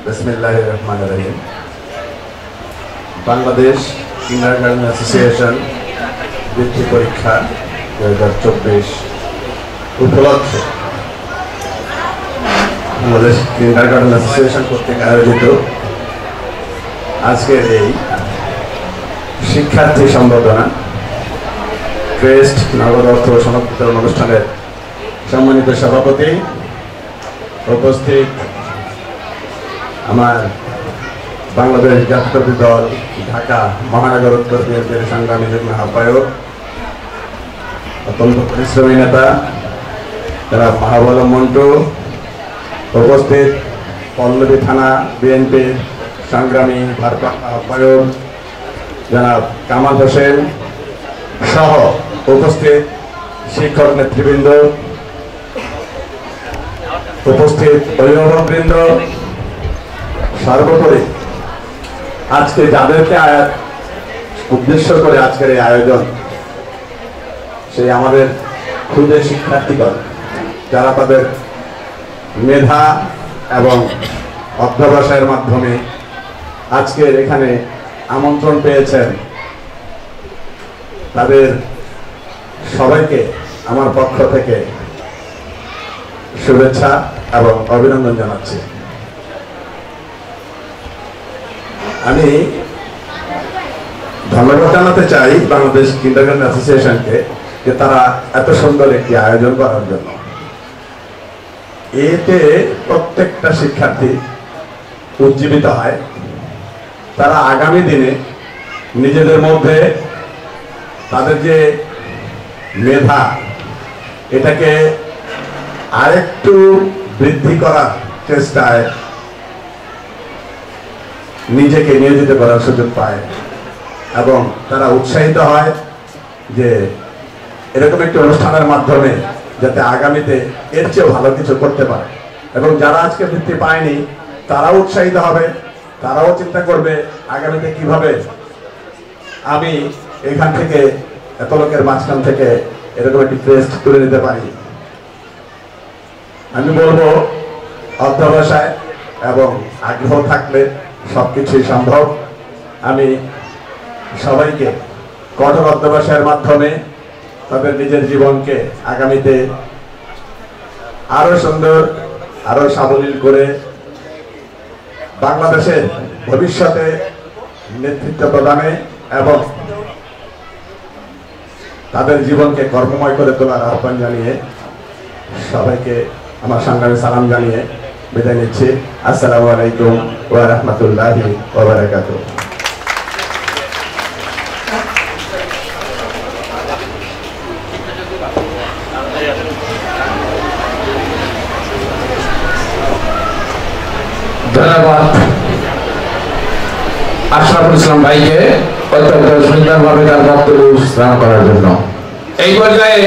बिस्मिल्लाहिर रहमानिर रहीम। Bangladesh kindergarten association বৃত্তি পরীক্ষা 2024 উপলক্ষে বাংলাদেশ কিন্ডারগার্টেন এসোসিয়েশন কর্তৃক আয়োজিত আজকের এই শিক্ষার্থী সম্বর্ধনা ক্রেস্ট নগদ অর্থ সনদ বিতরণ অনুষ্ঠানের সম্মানিত সভাপতি, উপস্থিত আমার বাংলাদেশ জাতীয়তাবাদী দল ঢাকা মহানগর উত্তর বিএনপির সংগ্রামী যুগ্ম আহ্বায়ক, অত্যন্ত পরিশ্রমী নেতা যারা মাহবুব মন্টু, উপস্থিত পল্লবী থানা বিএনপির সংগ্রামী ভারপ্রাপ্ত আহ্বায়ক জনাব কামাল হোসেন সহ উপস্থিত শিক্ষক নেতৃবৃন্দ, উপস্থিত অভিভাবকবৃন্দ, সর্বোপরি আজকে যাদেরকে উদ্দেশ্য করে আজকের এই আয়োজন, সেই আমাদের ক্ষুদে শিক্ষার্থীগণ যারা তাদের মেধা এবং অধ্যবসায়ের মাধ্যমে আজকের এখানে আমন্ত্রণ পেয়েছেন, তাদের সবাইকে আমার পক্ষ থেকে শুভেচ্ছা এবং অভিনন্দন জানাচ্ছি। আমি ধন্যবাদ জানাতে চাই বাংলাদেশ কিন্ডারগার্টেন অ্যাসোসিয়েশনকে যে তারা এত সুন্দর একটি আয়োজন করার জন্য। এতে প্রত্যেকটা শিক্ষার্থী উজ্জীবিত হয়, তারা আগামী দিনে নিজেদের মধ্যে তাদের যে মেধা এটাকে আরেকটু বৃদ্ধি করার চেষ্টায় নিজেকে নিয়োজিত করার সুযোগ পায় এবং তারা উৎসাহিত হয় যে এরকম একটি অনুষ্ঠানের মাধ্যমে যাতে আগামীতে এর চেয়েও ভালো কিছু করতে পারে। এবং যারা আজকে বৃত্তি পায়নি তারাও উৎসাহিত হবে, তারাও চিন্তা করবে আগামীতে কিভাবে আমি এখান থেকে এত লোকের মাঝখান থেকে এরকম একটি ক্রেস্ট তুলে নিতে পারি। আমি বলবো অধ্যবসায় এবং আগ্রহ থাকলে সবকিছুই সম্ভব। আমি সবাইকে কঠোর অধ্যবসায়ের মাধ্যমে তাদের নিজের জীবনকে আগামীতে আরো সুন্দর, আরো সাবলীল করে বাংলাদেশের ভবিষ্যতে নেতৃত্ব প্রদানে এবং তাদের জীবনকে কর্মময় করে তোলার আহ্বান জানিয়ে সবাইকে আমার সংগ্রামী সালাম জানিয়ে বিদায় নিচ্ছি। আসসালামু আলাইকুম ওয়া রাহমাতুল্লাহি ওয়া বারাকাতুহু। ধন্যবাদ আশরাফুল ইসলাম ভাইকে অত্যন্ত সুন্দরভাবে তার বক্তব্য উপস্থাপন করার জন্য। এই পর্যায়ে